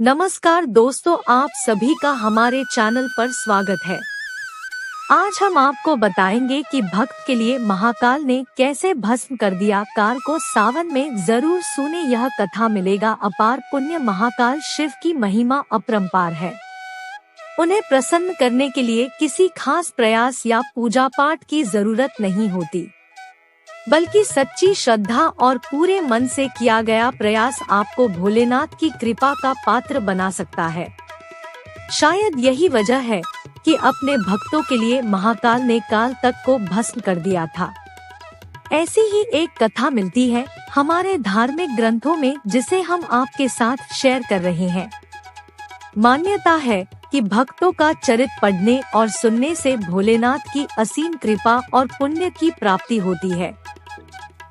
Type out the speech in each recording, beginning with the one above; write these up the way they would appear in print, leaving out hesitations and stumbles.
नमस्कार दोस्तों, आप सभी का हमारे चैनल पर स्वागत है। आज हम आपको बताएंगे कि भक्त के लिए महाकाल ने कैसे भस्म कर दिया काल को। सावन में जरूर सुने, यह कथा मिलेगा अपार पुण्य। महाकाल शिव की महिमा अपरंपार है। उन्हें प्रसन्न करने के लिए किसी खास प्रयास या पूजा पाठ की जरूरत नहीं होती, बल्कि सच्ची श्रद्धा और पूरे मन से किया गया प्रयास आपको भोलेनाथ की कृपा का पात्र बना सकता है। शायद यही वजह है कि अपने भक्तों के लिए महाकाल ने काल तक को भस्म कर दिया था। ऐसी ही एक कथा मिलती है हमारे धार्मिक ग्रंथों में, जिसे हम आपके साथ शेयर कर रहे हैं। मान्यता है कि भक्तों का चरित्र पढ़ने और सुनने से भोलेनाथ की असीम कृपा और पुण्य की प्राप्ति होती है।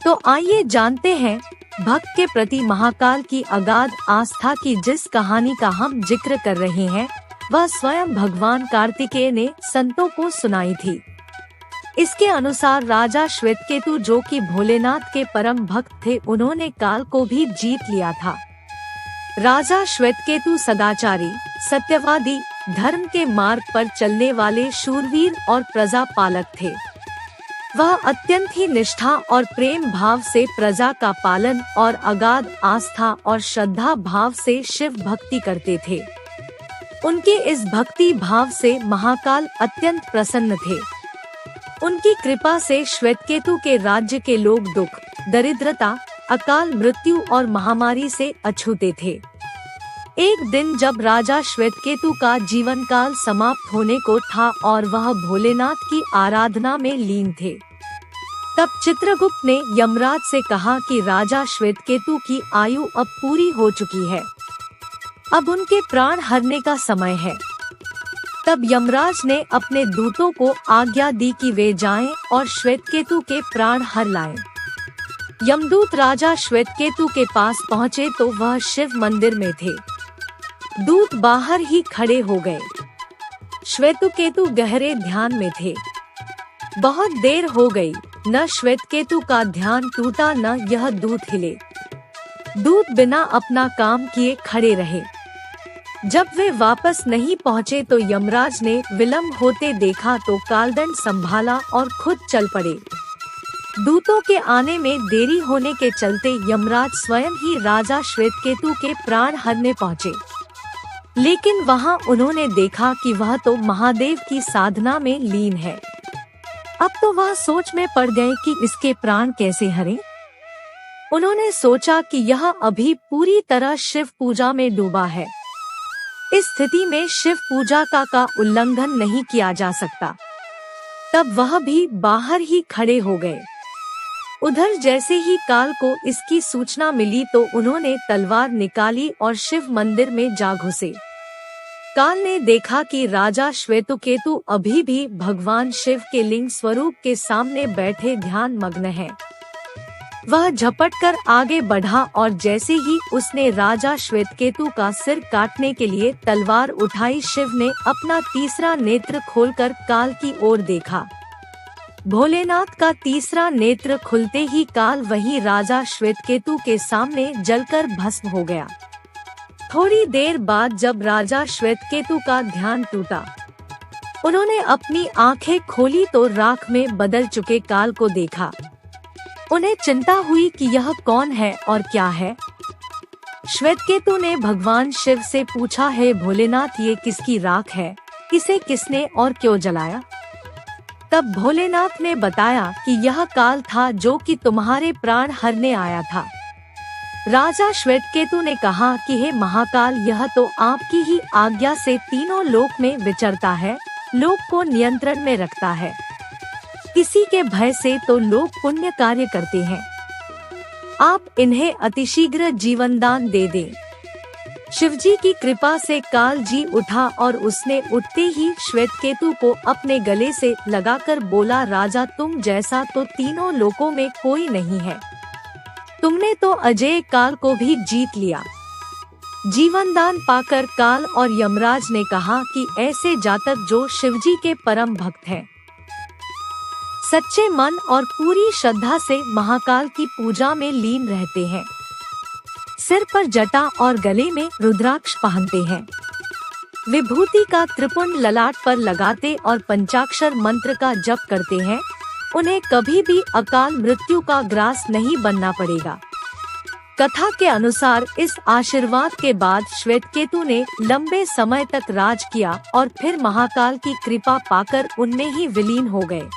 तो आइए जानते हैं भक्त के प्रति महाकाल की अगाध आस्था की। जिस कहानी का हम जिक्र कर रहे हैं वह स्वयं भगवान कार्तिकेय ने संतों को सुनाई थी। इसके अनुसार राजा श्वेतकेतु, जो कि भोलेनाथ के परम भक्त थे, उन्होंने काल को भी जीत लिया था। राजा श्वेतकेतु सदाचारी, सत्यवादी, धर्म के मार्ग पर चलने वाले शूरवीर और प्रजा पालक थे। वह अत्यंत ही निष्ठा और प्रेम भाव से प्रजा का पालन और अगाध आस्था और श्रद्धा भाव से शिव भक्ति करते थे। उनके इस भक्ति भाव से महाकाल अत्यंत प्रसन्न थे। उनकी कृपा से श्वेतकेतु के राज्य के लोग दुख, दरिद्रता, अकाल मृत्यु और महामारी से अछूते थे। एक दिन जब राजा श्वेतकेतु का जीवन काल समाप्त होने को था और वह भोलेनाथ की आराधना में लीन थे, तब चित्रगुप्त ने यमराज से कहा कि राजा श्वेतकेतु की आयु अब पूरी हो चुकी है, अब उनके प्राण हरने का समय है। तब यमराज ने अपने दूतों को आज्ञा दी कि वे जाएं और श्वेतकेतु के प्राण हर लाएं। यमदूत राजा श्वेतकेतु के पास पहुँचे तो वह शिव मंदिर में थे। दूत बाहर ही खड़े हो गए। श्वेतकेतु गहरे ध्यान में थे। बहुत देर हो गई, न श्वेतकेतु का ध्यान टूटा न यह दूत हिले। दूत बिना अपना काम किए खड़े रहे। जब वे वापस नहीं पहुँचे तो यमराज ने विलंब होते देखा तो कालदंड संभाला और खुद चल पड़े। दूतों के आने में देरी होने के चलते यमराज स्वयं ही राजा श्वेतकेतु के प्राण हरने पहुँचे। लेकिन वहां उन्होंने देखा कि वह तो महादेव की साधना में लीन है। अब तो वह सोच में पड़ गए कि इसके प्राण कैसे हरें। उन्होंने सोचा कि यह अभी पूरी तरह शिव पूजा में डूबा है। इस स्थिति में शिव पूजा का उल्लंघन नहीं किया जा सकता। तब वह भी बाहर ही खड़े हो गए। उधर जैसे ही काल को इसकी सूचना मिली तो उन्होंने तलवार निकाली और शिव मंदिर में जा घुसे। काल ने देखा कि राजा श्वेतकेतु अभी भी भगवान शिव के लिंग स्वरूप के सामने बैठे ध्यान मग्न है। वह झपटकर आगे बढ़ा और जैसे ही उसने राजा श्वेतकेतु का सिर काटने के लिए तलवार उठाई, शिव ने अपना तीसरा नेत्र खोलकर काल की ओर देखा। भोलेनाथ का तीसरा नेत्र खुलते ही काल वही राजा श्वेतकेतु के सामने जलकर भस्म हो गया। थोड़ी देर बाद जब राजा श्वेतकेतु का ध्यान टूटा, उन्होंने अपनी आंखें खोली तो राख में बदल चुके काल को देखा। उन्हें चिंता हुई कि यह कौन है और क्या है। श्वेतकेतु ने भगवान शिव से पूछा, है भोलेनाथ, ये किसकी राख है? इसे किसने और क्यों जलाया? तब भोलेनाथ ने बताया कि यह काल था जो कि तुम्हारे प्राण हरने आया था। राजा श्वेतकेतु ने कहा कि हे महाकाल, यह तो आपकी ही आज्ञा से तीनों लोक में विचरता है, लोक को नियंत्रण में रखता है। किसी के भय से तो लोग पुण्य कार्य करते हैं। आप इन्हें अतिशीघ्र जीवन दान दे दें। शिवजी की कृपा से काल जी उठा और उसने उठते ही श्वेतकेतु को अपने गले से लगाकर बोला, राजा, तुम जैसा तो तीनों लोकों में कोई नहीं है। तुमने तो अजय काल को भी जीत लिया। जीवन दान पाकर काल और यमराज ने कहा कि ऐसे जातक जो शिवजी के परम भक्त हैं, सच्चे मन और पूरी श्रद्धा से महाकाल की पूजा में लीन रहते हैं, सिर पर जटा और गले में रुद्राक्ष पहनते हैं। विभूति का त्रिपुंड ललाट पर लगाते और पंचाक्षर मंत्र का जप करते हैं। उन्हें कभी भी अकाल मृत्यु का ग्रास नहीं बनना पड़ेगा। कथा के अनुसार इस आशीर्वाद के बाद श्वेतकेतु ने लंबे समय तक राज किया और फिर महाकाल की कृपा पाकर उनमें ही विलीन हो गए।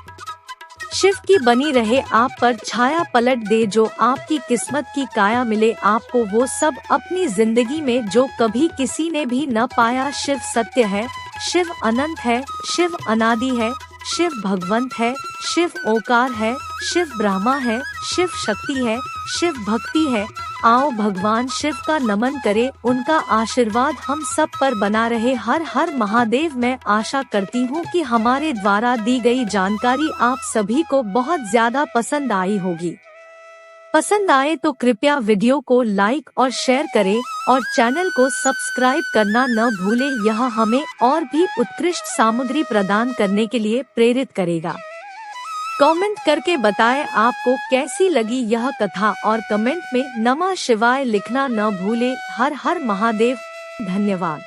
शिव की बनी रहे आप पर छाया, पलट दे जो आपकी किस्मत की काया, मिले आपको वो सब अपनी जिंदगी में जो कभी किसी ने भी न पाया। शिव सत्य है, शिव अनंत है, शिव अनादि है, शिव भगवंत है, शिव ओकार है, शिव ब्रह्मा है, शिव शक्ति है, शिव भक्ति है। आओ भगवान शिव का नमन करें, उनका आशीर्वाद हम सब पर बना रहे। हर हर महादेव। मैं आशा करती हूँ कि हमारे द्वारा दी गई जानकारी आप सभी को बहुत ज्यादा पसंद आई होगी। पसंद आए तो कृपया वीडियो को लाइक और शेयर करें और चैनल को सब्सक्राइब करना न भूलें। यह हमें और भी उत्कृष्ट सामग्री प्रदान करने के लिए प्रेरित करेगा। कमेंट करके बताएं आपको कैसी लगी यह कथा और कमेंट में नमः शिवाय लिखना न भूलें। हर हर महादेव। धन्यवाद।